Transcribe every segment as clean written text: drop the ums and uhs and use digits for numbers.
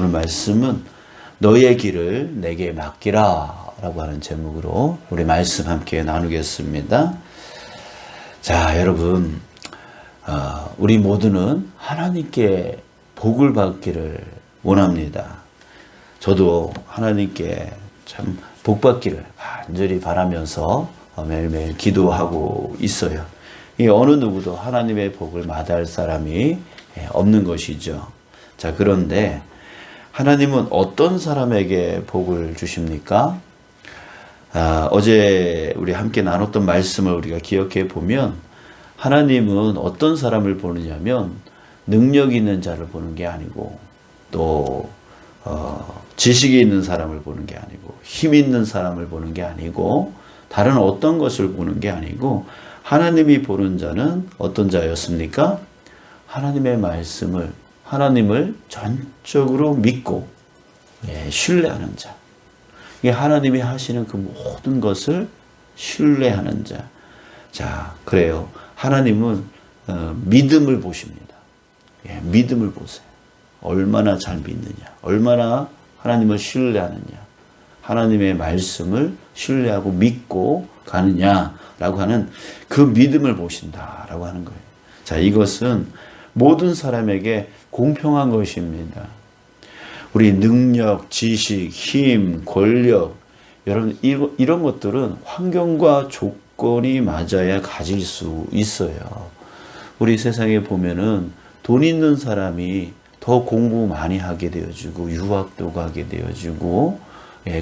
오늘 말씀은 너의 길을 내게 맡기라 라고 하는 제목으로 우리 말씀 함께 나누겠습니다. 자, 여러분, 우리 모두는 하나님께 복을 받기를 원합니다. 저도 하나님께 참 복 받기를 간절히 바라면서 매일매일 기도하고 있어요. 이 어느 누구도 하나님의 복을 마다할 사람이 없는 것이죠. 자, 그런데 하나님은 어떤 사람에게 복을 주십니까? 어제 우리 함께 나눴던 말씀을 우리가 기억해 보면 하나님은 어떤 사람을 보느냐면 능력 있는 자를 보는 게 아니고 또 지식이 있는 사람을 보는 게 아니고 힘 있는 사람을 보는 게 아니고 다른 어떤 것을 보는 게 아니고 하나님이 보는 자는 어떤 자였습니까? 하나님의 말씀을 하나님을 전적으로 믿고 신뢰하는 자. 이게 하나님이 하시는 그 모든 것을 신뢰하는 자. 자, 그래요. 하나님은 믿음을 보십니다. 믿음을 보세요. 얼마나 잘 믿느냐, 얼마나 하나님을 신뢰하느냐, 하나님의 말씀을 신뢰하고 믿고 가느냐라고 하는 그 믿음을 보신다라고 하는 거예요. 자, 이것은 모든 사람에게 공평한 것입니다. 우리 능력, 지식, 힘, 권력, 여러분 이런 것들은 환경과 조건이 맞아야 가질 수 있어요. 우리 세상에 보면은 돈 있는 사람이 더 공부 많이 하게 되어지고 유학도 가게 되어지고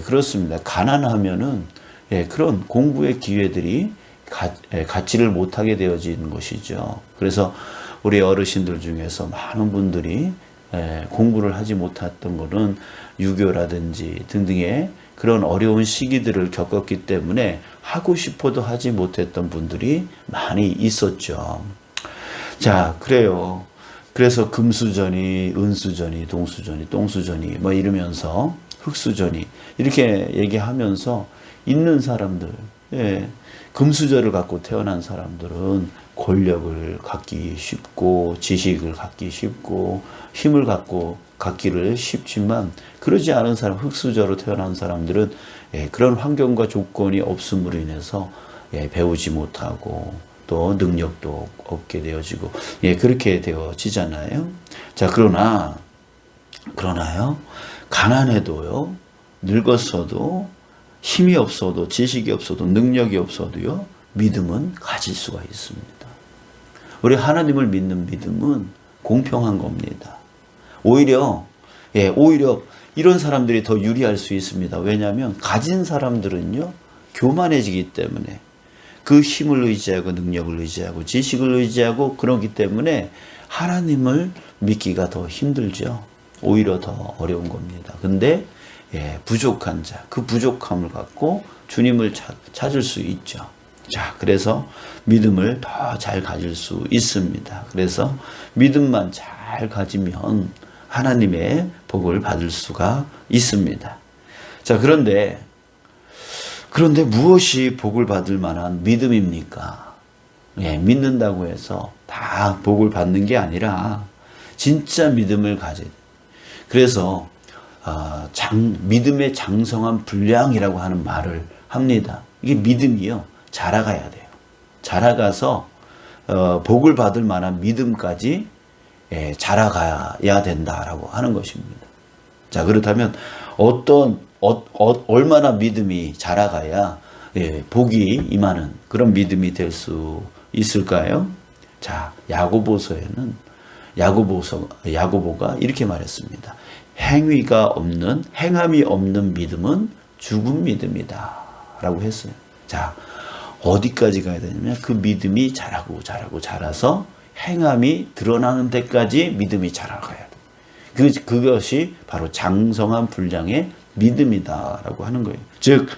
그렇습니다. 가난하면은 그런 공부의 기회들이 갖지를 못하게 되어지는 것이죠. 그래서 우리 어르신들 중에서 많은 분들이 공부를 하지 못했던 것은 유교라든지 등등의 그런 어려운 시기들을 겪었기 때문에 하고 싶어도 하지 못했던 분들이 많이 있었죠. 자, 그래요. 그래서 금수저니, 은수저니, 동수저니, 똥수저니 뭐 이러면서 흙수저니 이렇게 얘기하면서 있는 사람들, 금수저를 갖고 태어난 사람들은 권력을 갖기 쉽고 지식을 갖기 쉽고 힘을 갖기를 쉽지만 그러지 않은 사람, 흙수저로 태어난 사람들은 그런 환경과 조건이 없음으로 인해서 배우지 못하고 또 능력도 없게 되어지고 그렇게 되어지잖아요. 자, 그러나요, 가난해도요, 늙었어도 힘이 없어도 지식이 없어도 능력이 없어도요, 믿음은 가질 수가 있습니다. 우리 하나님을 믿는 믿음은 공평한 겁니다. 오히려 이런 사람들이 더 유리할 수 있습니다. 왜냐하면 가진 사람들은요, 교만해지기 때문에 그 힘을 의지하고 능력을 의지하고 지식을 의지하고 그러기 때문에 하나님을 믿기가 더 힘들죠. 오히려 더 어려운 겁니다. 근데 부족한 자, 그 부족함을 갖고 주님을 찾을 수 있죠. 자, 그래서 믿음을 더 잘 가질 수 있습니다. 그래서 믿음만 잘 가지면 하나님의 복을 받을 수가 있습니다. 자, 그런데 무엇이 복을 받을 만한 믿음입니까? 믿는다고 해서 다 복을 받는 게 아니라 진짜 믿음을 가져야 돼요. 그래서 믿음의 장성한 분량이라고 하는 말을 합니다. 이게 믿음이요, 자라가야 돼요. 자라가서 복을 받을 만한 믿음까지 자라가야 된다라고 하는 것입니다. 자, 그렇다면 얼마나 믿음이 자라가야 복이 임하는 그런 믿음이 될 수 있을까요? 자, 야고보서에는 야고보가 이렇게 말했습니다. 행함이 없는 믿음은 죽은 믿음이다 라고 했어요. 자, 어디까지 가야 되냐면 그 믿음이 자라서 행함이 드러나는 데까지 믿음이 자라가야 돼. 그것이 바로 장성한 분량의 믿음이다라고 하는 거예요. 즉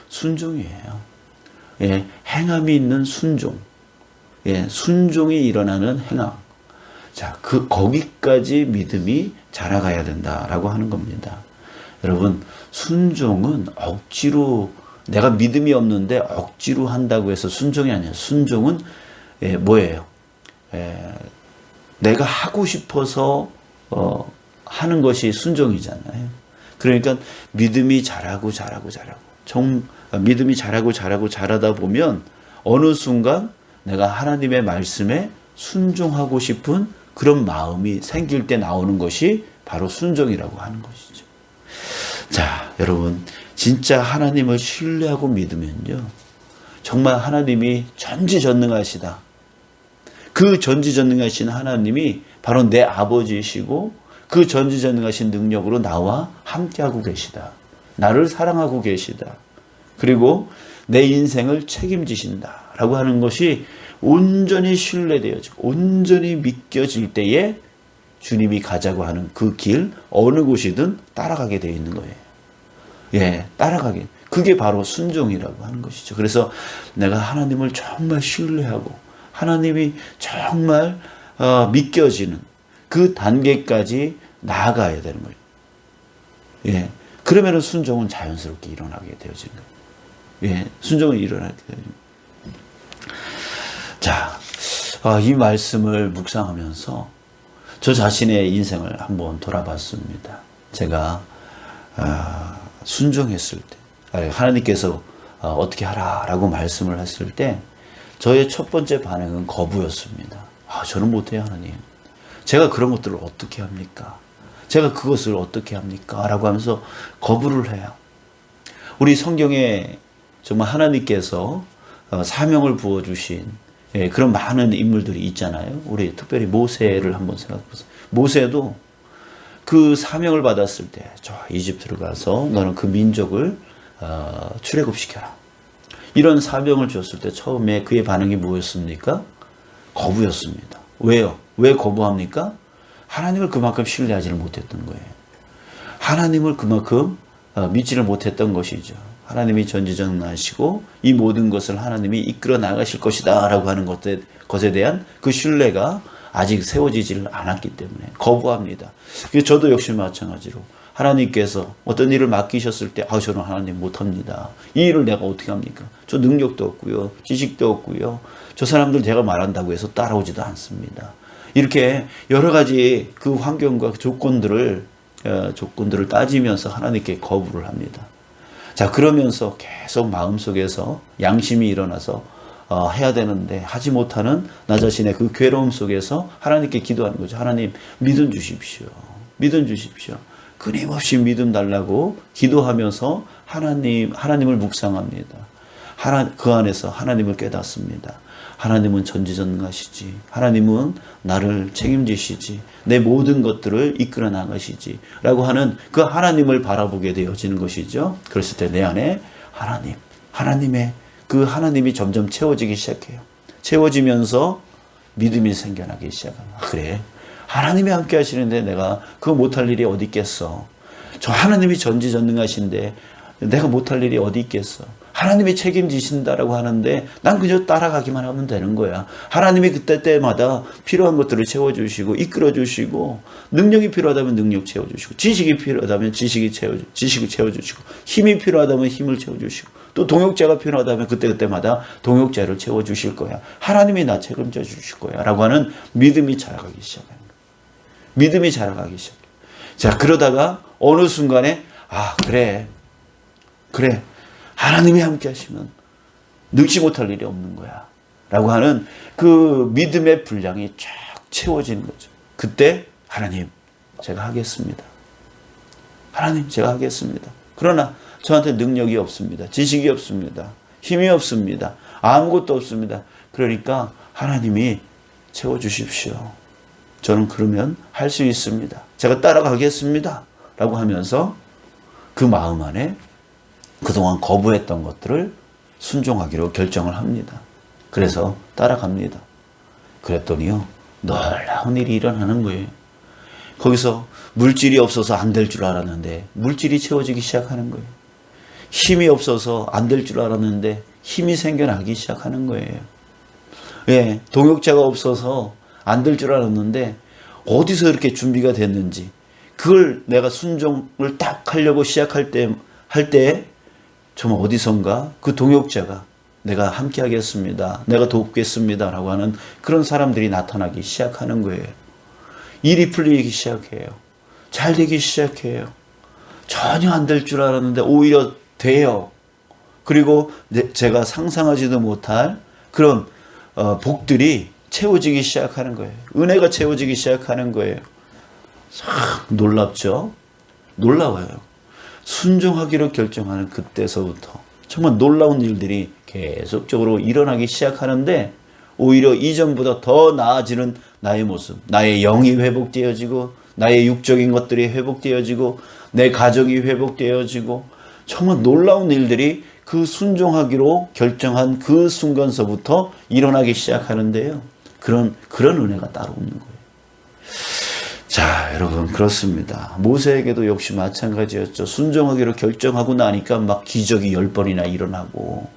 순종이에요. 행함이 있는 순종. 순종이 일어나는 행함. 자, 거기까지 믿음이 자라가야 된다라고 하는 겁니다. 여러분, 순종은 억지로 내가 믿음이 없는데 억지로 한다고 해서 순종이 아니에요. 순종은 뭐예요? 내가 하고 싶어서 하는 것이 순종이잖아요. 그러니까 믿음이 자라고 믿음이 자라다 보면 어느 순간 내가 하나님의 말씀에 순종하고 싶은 그런 마음이 생길 때 나오는 것이 바로 순종이라고 하는 것이죠. 자, 여러분, 진짜 하나님을 신뢰하고 믿으면요, 정말 하나님이 전지전능하시다. 그 전지전능하신 하나님이 바로 내 아버지이시고 그 전지전능하신 능력으로 나와 함께하고 계시다. 나를 사랑하고 계시다. 그리고 내 인생을 책임지신다. 라고 하는 것이 온전히 신뢰되어지고 온전히 믿겨질 때에 주님이 가자고 하는 그 길, 어느 곳이든 따라가게 되어 있는 거예요. 예, 따라가게. 그게 바로 순종이라고 하는 것이죠. 그래서 내가 하나님을 정말 신뢰하고 하나님이 정말 믿겨지는 그 단계까지 나아가야 되는 거예요. 예, 그러면은 순종은 자연스럽게 일어나게 되어지는 거예요. 예, 순종은 일어나게 되어지는 거예요. 자, 이 말씀을 묵상하면서 저 자신의 인생을 한번 돌아봤습니다. 제가 순종했을 때, 하나님께서 어떻게 하라라고 말씀을 했을 때 저의 첫 번째 반응은 거부였습니다. 저는 못해요, 하나님. 제가 그런 것들을 어떻게 합니까? 제가 그것을 어떻게 합니까? 라고 하면서 거부를 해요. 우리 성경에 정말 하나님께서 사명을 부어주신 그런 많은 인물들이 있잖아요. 우리 특별히 모세를 한번 생각해 보세요. 모세도 그 사명을 받았을 때, 저 이집트를 가서 너는 그 민족을 출애굽시켜라. 이런 사명을 줬을 때 처음에 그의 반응이 뭐였습니까? 거부였습니다. 왜요? 왜 거부합니까? 하나님을 그만큼 신뢰하지를 못했던 거예요. 하나님을 그만큼 믿지를 못했던 것이죠. 하나님이 전지전능하시고 이 모든 것을 하나님이 이끌어 나가실 것이다 라고 하는 것에 대한 그 신뢰가 아직 세워지지를 않았기 때문에 거부합니다. 저도 역시 마찬가지로 하나님께서 어떤 일을 맡기셨을 때 저는 하나님 못합니다. 이 일을 내가 어떻게 합니까? 저 능력도 없고요. 지식도 없고요. 저 사람들 제가 말한다고 해서 따라오지도 않습니다. 이렇게 여러 가지 그 환경과 조건들을 따지면서 하나님께 거부를 합니다. 자, 그러면서 계속 마음속에서 양심이 일어나서 해야 되는데 하지 못하는 나 자신의 그 괴로움 속에서 하나님께 기도하는 거죠. 하나님, 믿음 주십시오. 믿음 주십시오. 끊임없이 믿음 달라고 기도하면서 하나님을 묵상합니다. 그 안에서 하나님을 깨닫습니다. 하나님은 전지전능하시지. 하나님은 나를 책임지시지. 내 모든 것들을 이끌어 나가시지. 라고 하는 그 하나님을 바라보게 되어지는 것이죠. 그랬을 때 내 안에 하나님의 그 하나님이 점점 채워지기 시작해요. 채워지면서 믿음이 생겨나기 시작합니다. 그래, 하나님이 함께 하시는데 내가 그거 못할 일이 어디 있겠어. 저 하나님이 전지전능하신데 내가 못할 일이 어디 있겠어. 하나님이 책임지신다라고 하는데 난 그저 따라가기만 하면 되는 거야. 하나님이 그때마다 필요한 것들을 채워주시고 이끌어주시고, 능력이 필요하다면 능력 채워주시고, 지식이 필요하다면 지식을 채워주시고, 힘이 필요하다면 힘을 채워주시고, 또 동역자가 필요하다면 그때마다 동역자를 채워주실 거야. 하나님이 나 책임져 주실 거야 라고 하는 믿음이 자라가기 시작하는 거야. 믿음이 자라가기 시작해. 자, 그러다가 어느 순간에 그래 하나님이 함께 하시면 능치 못할 일이 없는 거야 라고 하는 그 믿음의 분량이 쫙 채워지는 거죠. 그때 하나님, 제가 하겠습니다. 하나님, 제가 하겠습니다. 그러나 저한테 능력이 없습니다. 지식이 없습니다. 힘이 없습니다. 아무것도 없습니다. 그러니까 하나님이 채워주십시오. 저는 그러면 할 수 있습니다. 제가 따라가겠습니다. 라고 하면서 그 마음 안에 그동안 거부했던 것들을 순종하기로 결정을 합니다. 그래서 따라갑니다. 그랬더니요, 놀라운 일이 일어나는 거예요. 거기서 물질이 없어서 안 될 줄 알았는데 물질이 채워지기 시작하는 거예요. 힘이 없어서 안 될 줄 알았는데 힘이 생겨나기 시작하는 거예요. 예, 동역자가 없어서 안 될 줄 알았는데 어디서 이렇게 준비가 됐는지, 그걸 내가 순종을 딱 하려고 시작할 때 정말 어디선가 그 동역자가 내가 함께 하겠습니다. 내가 돕겠습니다. 라고 하는 그런 사람들이 나타나기 시작하는 거예요. 일이 풀리기 시작해요. 잘 되기 시작해요. 전혀 안 될 줄 알았는데 오히려 돼요. 그리고 제가 상상하지도 못할 그런 복들이 채워지기 시작하는 거예요. 은혜가 채워지기 시작하는 거예요. 참 놀랍죠? 놀라워요. 순종하기로 결정하는 그때서부터 정말 놀라운 일들이 계속적으로 일어나기 시작하는데 오히려 이전보다 더 나아지는 나의 모습, 나의 영이 회복되어지고 나의 육적인 것들이 회복되어지고 내 가정이 회복되어지고 정말 놀라운 일들이 그 순종하기로 결정한 그 순간서부터 일어나기 시작하는데요. 그런 은혜가 따로 없는 거예요. 자, 여러분 그렇습니다. 모세에게도 역시 마찬가지였죠. 순종하기로 결정하고 나니까 막 기적이 10번이나 일어나고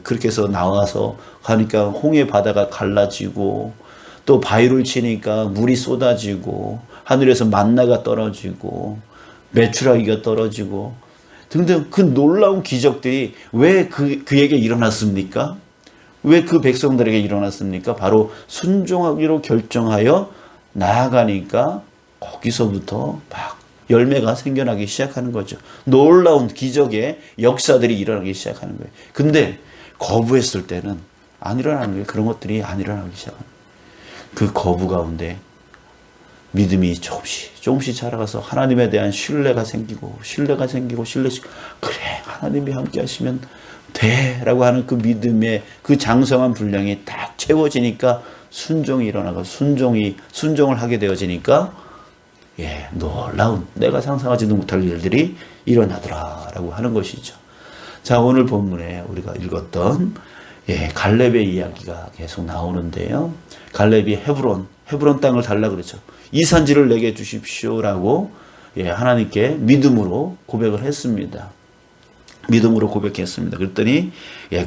그렇게 해서 나와서 가니까 홍해 바다가 갈라지고 또 바위를 치니까 물이 쏟아지고 하늘에서 만나가 떨어지고 메추라기가 떨어지고 등등 그 놀라운 기적들이 왜 그에게 일어났습니까? 왜 그 백성들에게 일어났습니까? 바로 순종하기로 결정하여 나아가니까 거기서부터 막 열매가 생겨나기 시작하는 거죠. 놀라운 기적의 역사들이 일어나기 시작하는 거예요. 근데 거부했을 때는 안 일어나는 거예요. 그런 것들이 안 일어나기 시작하는 거예요. 그 거부 가운데 믿음이 조금씩 자라가서 하나님에 대한 신뢰가 생기고 그래 하나님이 함께 하시면 돼 라고 하는 그 믿음의 그 장성한 분량이 딱 채워지니까 순종이 일어나고 순종을 하게 되어지니까 놀라운 내가 상상하지도 못할 일들이 일어나더라라고 하는 것이죠. 자, 오늘 본문에 우리가 읽었던 갈렙의 이야기가 계속 나오는데요. 갈렙이 헤브론 땅을 달라 그랬죠. 이 산지를 내게 주십시오라고 하나님께 믿음으로 고백을 했습니다. 믿음으로 고백했습니다. 그랬더니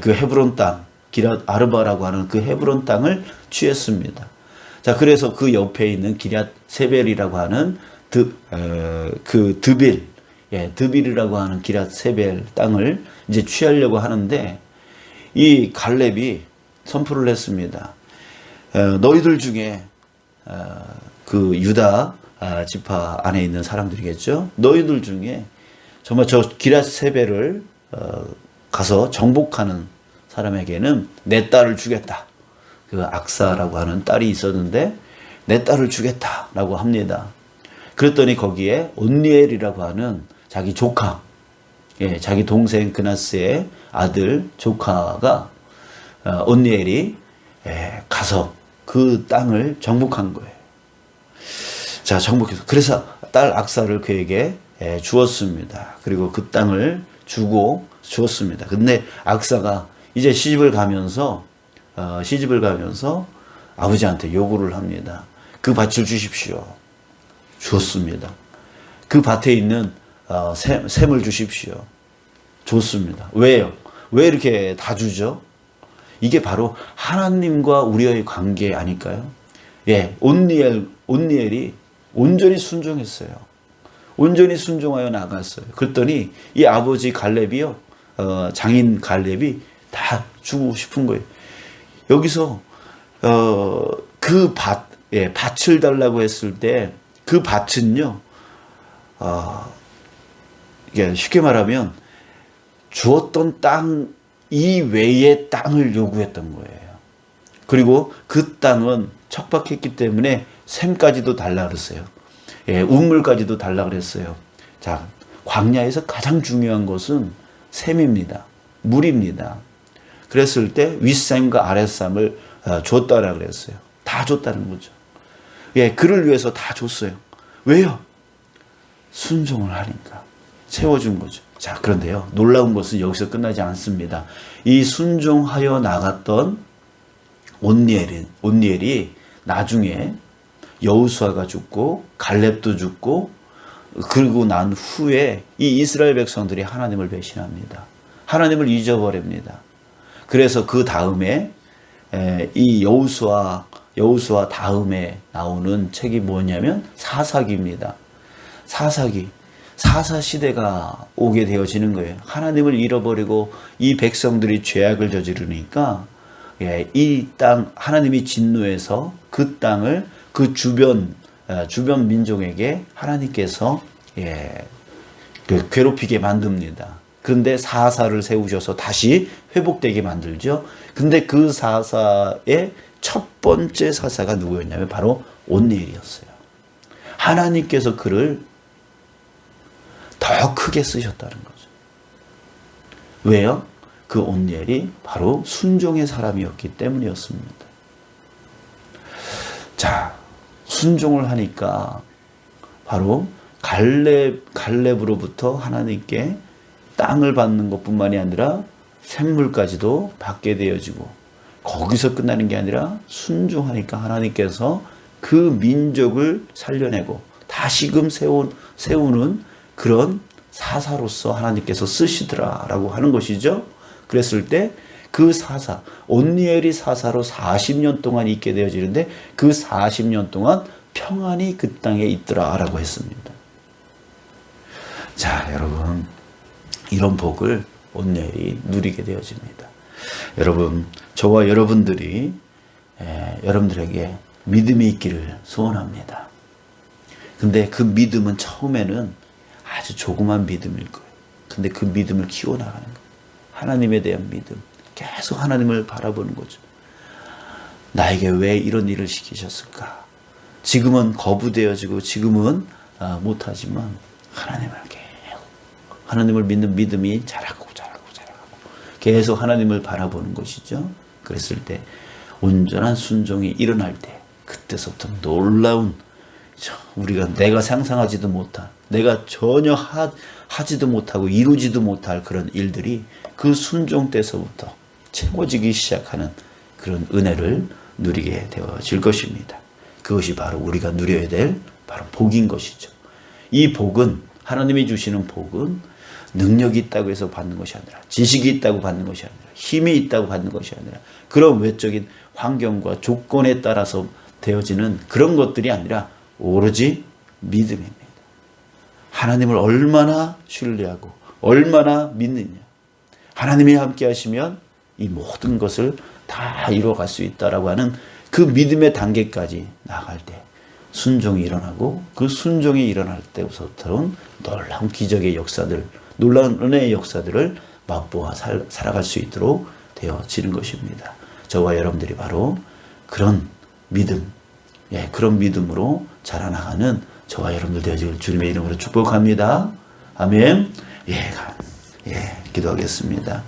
그 헤브론 땅 기랏 아르바라고 하는 그 헤브론 땅을 취했습니다. 자, 그래서 그 옆에 있는 기럇 세벨이라고 하는 드빌이라고 하는 기럇 세벨 땅을 이제 취하려고 하는데 이 갈렙이 선포를 했습니다. 너희들 중에 그 유다 지파 안에 있는 사람들이겠죠. 너희들 중에 정말 저 기럇 세벨을 가서 정복하는 사람에게는 내 딸을 주겠다. 그 악사라고 하는 딸이 있었는데 내 딸을 주겠다라고 합니다. 그랬더니 거기에 온니엘이라고 하는 자기 조카, 자기 동생 그나스의 아들 조카가 온니엘이 가서 그 땅을 정복한 거예요. 자, 정복해서 그래서 딸 악사를 그에게 주었습니다. 그리고 그 땅을 주었습니다. 근데 악사가 이제 시집을 가면서 아버지한테 요구를 합니다. 그 밭을 주십시오. 줬습니다. 그 밭에 있는 샘을 주십시오. 줬습니다. 왜요? 왜 이렇게 다 주죠? 이게 바로 하나님과 우리의 관계 아닐까요? 온니엘이 온전히 순종했어요. 온전히 순종하여 나갔어요. 그랬더니 이 아버지 갈렙이요, 장인 갈렙이 다 주고 싶은 거예요. 여기서 그 밭을 달라고 했을 때 그 밭은요, 쉽게 말하면 주었던 땅 이외의 땅을 요구했던 거예요. 그리고 그 땅은 척박했기 때문에 샘까지도 달라 그랬어요. 우물까지도 달라 그랬어요. 자, 광야에서 가장 중요한 것은 샘입니다. 물입니다. 그랬을 때 윗샘과 아랫샘을 줬다라 그랬어요. 다 줬다는 거죠. 그를 위해서 다 줬어요. 왜요? 순종을 하니까 채워준 거죠. 자, 그런데요, 놀라운 것은 여기서 끝나지 않습니다. 이 순종하여 나갔던 온니엘이 나중에 여호수아가 죽고 갈렙도 죽고 그리고 난 후에 이 이스라엘 백성들이 하나님을 배신합니다. 하나님을 잊어버립니다. 그래서 그 다음에 이 여호수아 다음에 나오는 책이 뭐냐면 사사기입니다. 사사 시대가 오게 되어지는 거예요. 하나님을 잃어버리고 이 백성들이 죄악을 저지르니까 이 땅 하나님이 진노해서 그 땅을 그 주변 주변 민족에게 하나님께서 괴롭히게 만듭니다. 그런데 사사를 세우셔서 다시 회복되게 만들죠. 근데 그 사사의 첫 번째 사사가 누구였냐면 바로 온니엘이었어요. 하나님께서 그를 더 크게 쓰셨다는 거죠. 왜요? 그 온니엘이 바로 순종의 사람이었기 때문이었습니다. 자, 순종을 하니까 바로 갈렙으로부터 하나님께 땅을 받는 것뿐만이 아니라 샘물까지도 받게 되어지고, 거기서 끝나는 게 아니라 순종하니까 하나님께서 그 민족을 살려내고 다시금 세우는 그런 사사로서 하나님께서 쓰시더라라고 하는 것이죠. 그랬을 때 그 사사, 온니엘이 사사로 40년 동안 있게 되어지는데 그 40년 동안 평안이 그 땅에 있더라라고 했습니다. 자, 여러분, 이런 복을 온니엘이 누리게 되어집니다. 여러분, 저와 여러분들이 여러분들에게 믿음이 있기를 소원합니다. 근데 그 믿음은 처음에는 아주 조그만 믿음일 거예요. 근데 그 믿음을 키워나가는 거예요. 하나님에 대한 믿음. 계속 하나님을 바라보는 거죠. 나에게 왜 이런 일을 시키셨을까? 지금은 거부되어지고 지금은 못하지만 하나님을 믿는 믿음이 자라고 계속 하나님을 바라보는 것이죠. 그랬을 때 온전한 순종이 일어날 때 그때서부터 놀라운, 우리가 내가 상상하지도 못한, 내가 전혀 하지도 못하고 이루지도 못할 그런 일들이 그 순종 때서부터 채워지기 시작하는 그런 은혜를 누리게 되어질 것입니다. 그것이 바로 우리가 누려야 될 바로 복인 것이죠. 이 복은, 하나님이 주시는 복은 능력이 있다고 해서 받는 것이 아니라, 지식이 있다고 받는 것이 아니라, 힘이 있다고 받는 것이 아니라, 그런 외적인 환경과 조건에 따라서 되어지는 그런 것들이 아니라 오로지 믿음입니다. 하나님을 얼마나 신뢰하고 얼마나 믿느냐. 하나님이 함께 하시면 이 모든 것을 다 이루어갈 수 있다라고 하는 그 믿음의 단계까지 나아갈 때 순종이 일어나고, 그 순종이 일어날 때부터는 놀라운 기적의 역사들, 놀라운 은혜의 역사들을 맛보아 살아갈 수 있도록 되어지는 것입니다. 저와 여러분들이 바로 그런 믿음, 그런 믿음으로 자라나가는 저와 여러분들 되어질 주님의 이름으로 축복합니다. 아멘. 기도하겠습니다.